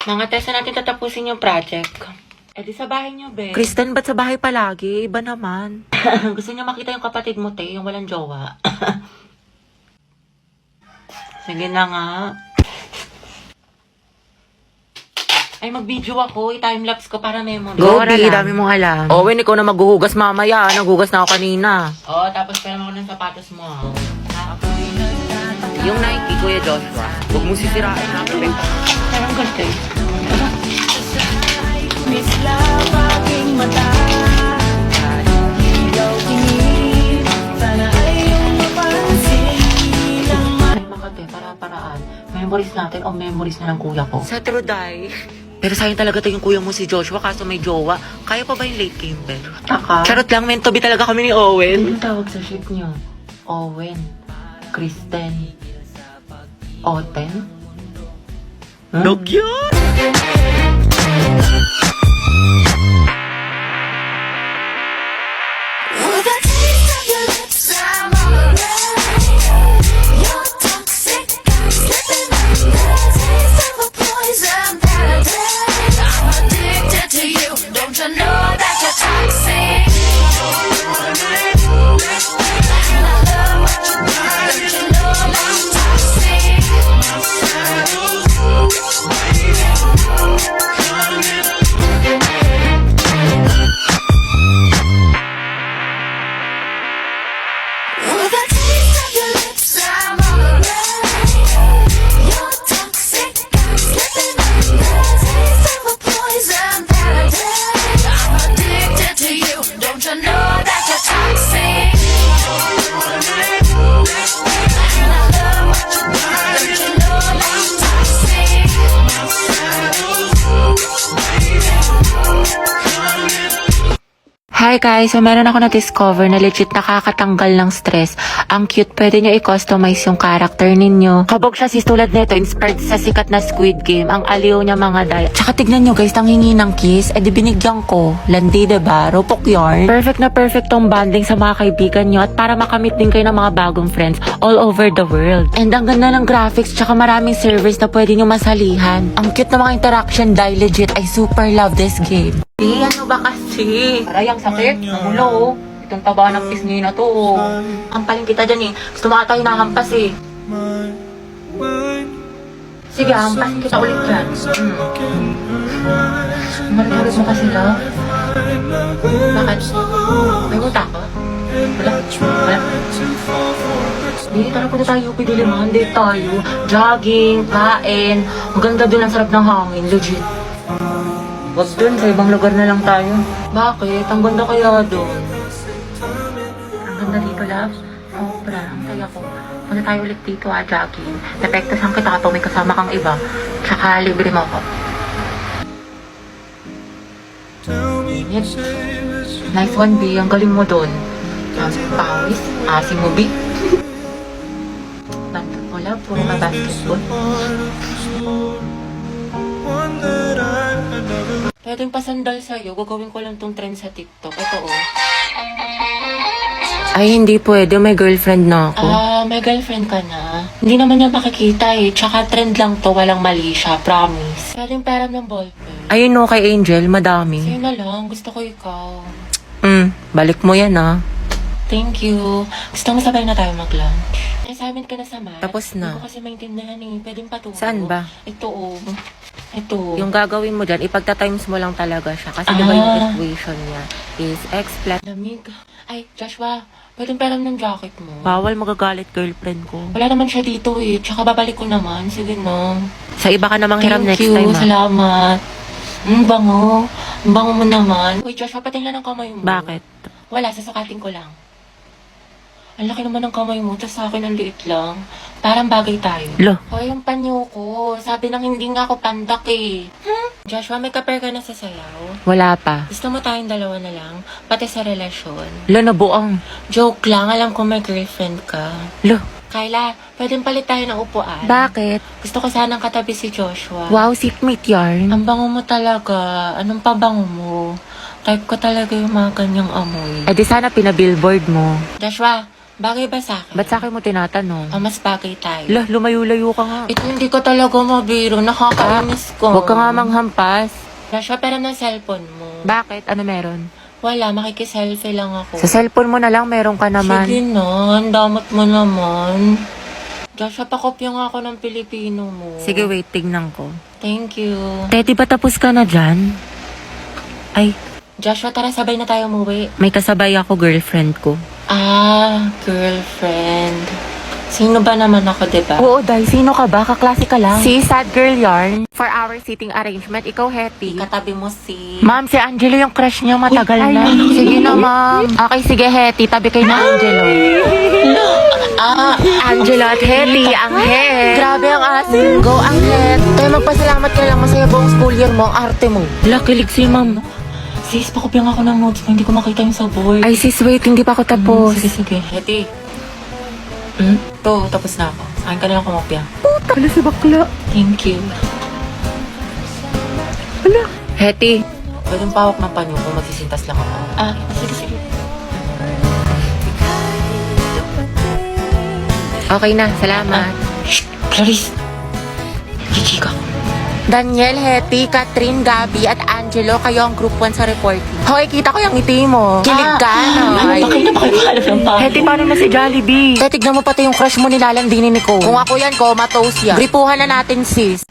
Mga test na natin tatapusin yung project. Eh di sa bahay niyo, be. Kristen, ba't sa bahay palagi? Iba naman. Gusto niyo makita yung kapatid mo, te, yung walang jowa. Sige na nga. Ay, mag-video ako. I-timelapse ko para memory. Go, di, dami mong alam. Owen, ikaw na maghuhugas mamaya. Naghugas na ako kanina. Tapos pera mo ko ng sapatos mo, ha? Yung Nike, Kuya Joshua. Huwag mo sisirain, ha? Perfecto. Parang ganito eh. Miss Love, aking mata. Ikaw tingin, sana ay iyong mapansin ang Ay, makate, para-paraan. Memories natin o memories na ng kuya ko. Sa Truday. Pero sayang talaga to yung kuya mo si Joshua kaso may jowa. Kaya pa ba yung late Kimber? Taka. Charot lang, meant to be talaga kami ni Owen. Ano tawag sa ship niyo? Owen. Kristen. Oten? Dog yun! With the taste of your lips, I'm alright. You're toxic, I'm slipping under. Taste of a poison paradise. I'm addicted to you. Don't you know that you're toxic? And I love what you do. Don't you know that I'm toxic? With the taste of your lips, I'm alright. You're toxic, I'm slipping under. Taste of a poison paradise. I'm addicted to you. Don't you know that you're toxic? And I love what you do. Don't you know that I'm toxic? Hi guys! So meron ako na-discover na legit nakakatanggal ng stress. Ang cute, pwede nyo i-customize yung character ninyo. Kabog siya sis tulad nito, inspired sa sikat na Squid Game. Ang aliw niya mga day. Tsaka tignan nyo guys, nanghingi ng kiss. Eh di binigyan ko. Landi diba? Ropok yarn. Perfect na perfect tong bonding sa mga kaibigan nyo at para makamit din kayo ng mga bagong friends all over the world. And ang ganda ng graphics tsaka maraming servers na pwede nyo masalihan. Ang cute na mga interaction dahil legit, I super love this game. Ano ba kasi? Aray, ang sakit. Namulo, oh. Itong taba ng pisngi na to, oh. Hampaling kita dyan, eh. Gusto mo ata hinahampas, eh. Sige, hampasin kita ulit dyan. Marit-harit mo kasi, love. Bakit? May muta ka? Wala? Wala? Hindi, tara punta tayo, pidiliman. Date tayo. Jogging, kain. Maganda dun, ang sarap ng hangin. Legit. Wag dun, sa ibang lugar na lang tayo. Bakit? Ang ganda kaya dun. Ang ganda dito, love. Sobra, ang saya ko. Punta tayo ulit dito, jogging. Depektasan kita kapag may kasama kang iba. Tsaka libre mo ako. Yes. Nice one, B. Ang galing mo dun. Pawis. Asim mo, B. Bantot mo, love. Puro ka basketball. Pwedeng pasandal sa'yo. Gagawin ko lang tong trend sa TikTok. Ito, oh. Ay, hindi pwede. May girlfriend na ako. May girlfriend ka na. Hindi naman niya makikita eh. Tsaka trend lang to. Walang mali siya. Promise. Pwedeng peram ng ballpen. Ayun no, kay Angel, madami. Sa'yo na lang. Gusto ko ikaw. Balik mo yan ah. Thank you. Gusto mo sabay na tayo mag-lunch? Assignment ka na sa math. Tapos na. Hindi ko kasi maintindihan eh. Pwedeng paturo. Saan ba? Ito, oh. Ito. Yung gagawin mo dyan, ipagta-times mo lang talaga siya. Kasi diba yung equation niya is x plus... Lamig. Ay, Joshua. Pwedeng peram ng jacket mo. Bawal magagalit girlfriend ko. Wala naman siya dito eh. Tsaka babalik ko naman. Sige na. Sa iba ka namang hiram next Thank you. time ah. Salamat. Bango. Ang bango mo naman. Uy, Joshua, patingnan ang kamay mo. Bakit? Wala, sasukatin ko lang. Ang laki naman ng kamay mo, tapos sa akin ang liit lang. Parang bagay tayo. Lo. O, yung panyo ko. Sabi nang hindi nga ako pandak eh. Joshua, may kaper ka na sa sayaw? Wala pa. Gusto mo tayong dalawa na lang? Pati sa relasyon? Lo, nabuang. Joke lang, alam ko may girlfriend ka. Lo. Kayla, pwedeng palit tayo ng upuan. Bakit? Gusto ko sanang katabi si Joshua. Wow, seatmate yarn. Ang bango mo talaga. Anong pabango mo? Type ko talaga yung mga ganyang amoy. Eh di sana pinabillboard mo. Joshua, Bagay ba sa akin? Ba't sa akin mo tinatanong? Mas bagay tayo. Lah, lumayo-layo ka nga. Ito hindi ko talaga mabiro. Nakakainis ko. Huwag ka nga manghampas. Joshua, pero ng cellphone mo. Bakit? Ano meron? Wala, makikiselfie lang ako. Sa cellphone mo na lang, meron ka naman. Sige na, ang damot mo naman. Joshua, pakopya nga ako ng Pilipino mo. Sige, wait, tignan ko. Thank you. Teti, ba tapos ka na dyan? Ay, Joshua, tara sabay na tayo umuwi. may kasabay ako, girlfriend ko. Girlfriend. Sino ba naman ako, diba? Oo, Day, sino ka ba? Kaklase ka lang. Si Sad Girl Yarn. For our seating arrangement, ikaw, Hetty. Katabi mo si... Ma'am, si Angelo yung crush niya matagal na. Sige na, ma'am. Okay, sige, Hetty. Tabi kayo na, Angelo. Angelo at Hetty, ang het. Grabe ang asin. Go, ang het. Kaya magpasalamat ka na lang masaya buong school year mo, ang arte mo. Lakilig si ma'am. Sis, pakopya nga ako ng notes mo. Hindi ko makita yung sa board. Ay, sis, wait. Hindi pa ako tapos. Sige. Heti. To, tapos na ako. Sa akin ka na lang kumopya. Hala si bakla. Thank you. Hetty. Pwedeng pawak ng panyo kung magsisintas lang ako. Sige. Okay na, salamat. Shh! Clarice! Chichika ko. Daniel, Hetty, Catherine, Gabby, at Angelo, kayo ang group 1 sa reporting. Hoy, kita ko yung ngiti mo. Kilig ka, no? Ay. Bakit na pakipaalam ng pa? Hetty, paano na si Jollibee? Tignan mo pati yung crush mo nilalandinin ni Cole. Kung ako yan, comatose yan. Gripuhan na natin, sis.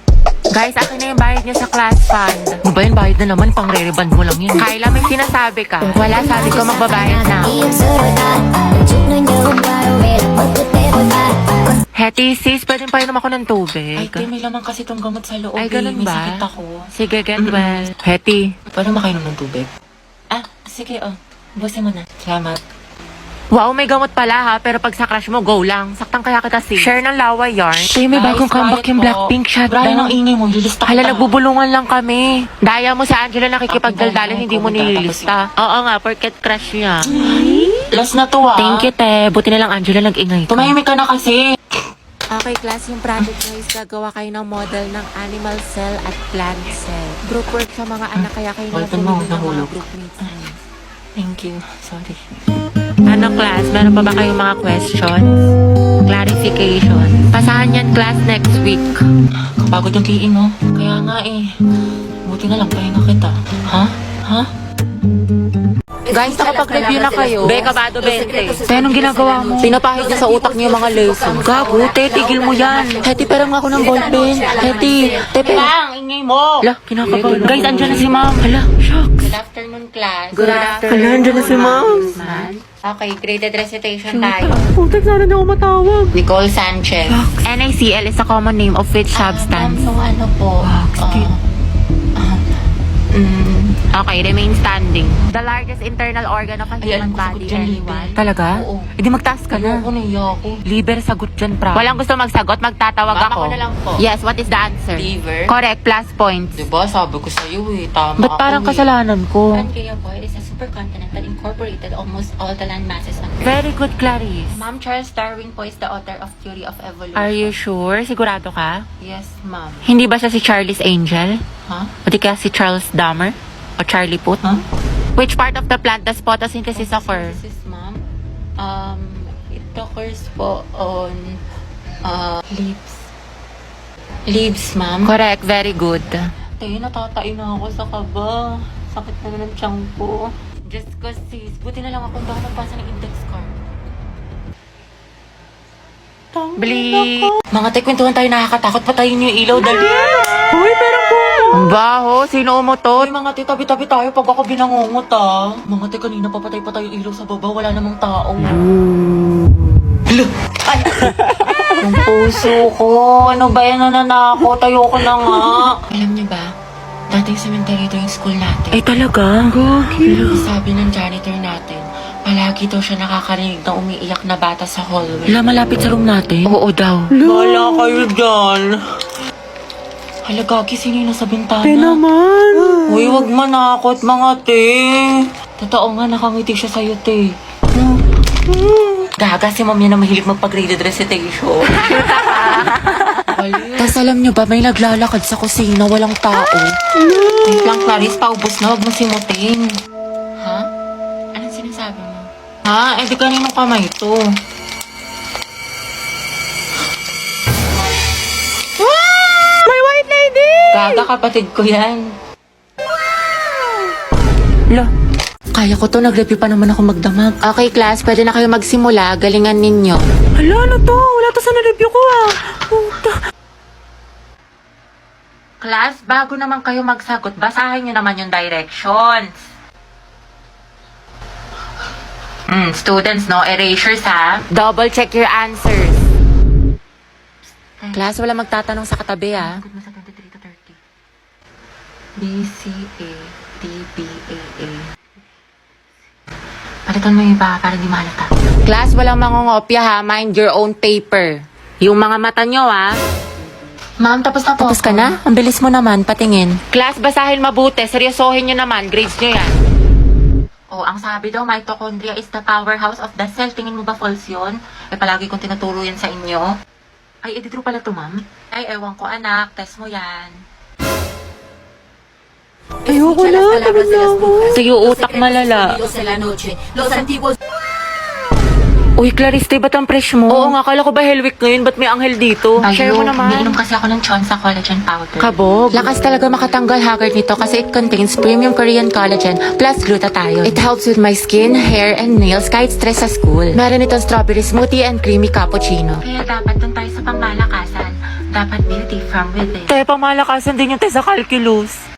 Guys, akin na yung bayad niyo sa class fund. Ano ba yun? Bayad na naman. Pang re-reband mo lang yun. Kyla, may sinasabi ka. Kung wala, sabi ko magbabayad na ako. Hetty, sis, pwede pa inom ako ng tubig. Ay, te, may laman kasi itong gamot sa loob. Ay, ganun May ba? sakit ako. Sige, get well. Hetty. Paano makainom ng tubig? Sige, busin mo na. Salamat. Wow, may gamot pala ha, pero pag sa crush mo, go lang. Saktang kaya kita, sis. Share ng laway yarn. Tay, may bagong comeback yung Blackpink Brian, ang shutdown. ingay mo. Lilista Hala, nagbubulungan lang kami. Daya mo si Angela nakikipagdaldalan, hindi mo nililista. Oo nga, porket crush niya. Last na to, Thank you, te. Buti na lang, Angela, nag-ingay ka. Tumahimik ka na kasi. Okay, class, yung project nyo is gagawa kayo ng model ng animal cell at plant cell. Group work sa mga anak, kaya kayo na Open mo, ng mga nahulog. groupmates. Thank you. Sorry. Ano, class? Meron pa ba kayong mga questions? Clarification. Pasahan yan, class, next week. Kapagod yung kiin mo. Kaya nga buti na lang pahinga kita. Ha? Guys, nakapag-review na kayo. Beka, Bado 20. Te, anong ginagawa mo? Pinapahid niya sa utak niyo yung mga lesson. Gago, te, tigil mo yan. Hetty, pero nga ako ng ballpen. Hetty, te, pero... Ingay mo! Hala, kinakabahan. Guys, andyan na si ma'am. Hala, shucks. Good afternoon, class. Good afternoon. Hala, andyan na si ma'am. Okay, graded recitation tayo. Putek, sana na ako matawag. Nicole Sanchez. NaCl is a common name of which substance? So, ano po? Okay, remain standing. The largest internal organ of a human Ayan, sagot body. dyan, Anyone? liver. Talaga? Oo. E di magtaas ka na. Ano naiya ako? Liver, sagot dyan, pra. Walang gusto magsagot, magtatawag Mama ako. ko na lang po. Yes, what is the answer? Liver? Correct, plus points. Diba, sabi ko sa'yo tama Ba't parang kasalanan ko? Pangea Boy is a supercontinent that incorporated almost all the land masses on Earth. Very good, Clarice. Ma'am, Charles Darwin po is the author of Theory of Evolution. Are you sure? Sigurado ka? Yes, ma'am. Hindi ba siya si Charlie's Angel? Ha? O di kaya si Charles Dahmer? O Charlie Puth? Ha? Which part of the plant does photosynthesis occur? This is, ma'am. It occurs po on leaves. Leaves, ma'am. Correct, very good. Tayo, natatain na ako sa kaba. Sakit na ng tiyan ko. Just ko, sis. Buti na lang ako baka nagpasa ng index card. Bli. Mga te, kwentuhan tayo, nakakatakot. Patayin niyo yung ilaw, dali. Uy, pero po. Ang baho. Sino umutot? Uy, mga te, tabi-tabi tayo pag ako binangungot, ah. Mga te, kanina papatay-patay yung ilaw sa baba. Wala namang tao. Hala! Ay! Yung puso ko. Ano ba yan? Nananakot. Ayoko na nga. Alam niyo ba, dating cemetery ito yung school natin. Ay, talaga? Sabi ng janitor natin, palagi daw siya nakakarinig ng umiiyak na bata sa hallway. Wala, malapit sa room natin. Oo daw. Wala kayo dyan. Hala, Gagi, sino yung nasa bintana? naman. Uy, wag manakot, mga te. Totoo nga, nakangiti siya sa'yo, te. Gaga, si ma'am yan na mahilig magpag-graded recitation. Tapos alam nyo ba, may naglalakad sa kusina, walang tao. Wait lang, Clarice, paubos na, wag mo simutin. Ha? Anong sinasabi mo? Ha? Eh, di kaninong kamay to? Gaga, kapatid ko yan. Lo, kaya ko to. Nag-review pa naman ako magdamag. Okay, class. Pwede na kayo magsimula. Galingan ninyo. Hala, ano to? Wala to sa na-review ko ah. Puta. Class, bago naman kayo magsagot, basahin nyo naman yung directions. Students, no erasures ha. Double check your answers. Class, wala magtatanong sa katabi ha. Sagot mo sa 23 to 30. B, C, A, D, B, A, A. Palitan mo yung iba para di malata. Class, walang mangungopya ha. Mind your own paper. Yung mga mata nyo ha. Ma'am, tapos na po. Tapos ka na? Ang bilis mo naman, patingin. Class, basahin mabuti. Seryosohin nyo naman. Grades nyo yan. Oh, ang sabi daw, mitochondria is the powerhouse of the cell. Tingin mo ba false yun? Eh, palagi kong tinuturo yan sa inyo. Ay, true pala to, ma'am. Ay, ewan ko, anak. Test mo yan. Ayoko na. Tapos na ako. Sige, utak malala. Uy, Clariste, ba't ang fresh mo? Oo nga, kala ko ba Hell Week ngayon? Ba't may anghel dito? Share mo naman. Umiinom kasi ako ng Chonsa Collagen Powder. Kabog. Lakas talaga makatanggal haggard nito kasi it contains premium Korean collagen plus glutathione. It helps with my skin, hair, and nails kahit stress sa school. Meron itong strawberry smoothie and creamy cappuccino. Kaya dapat dun tayo sa pangmalakasan. Dapat beauty from within. Tayo, pamalakasan din yung test sa calculus.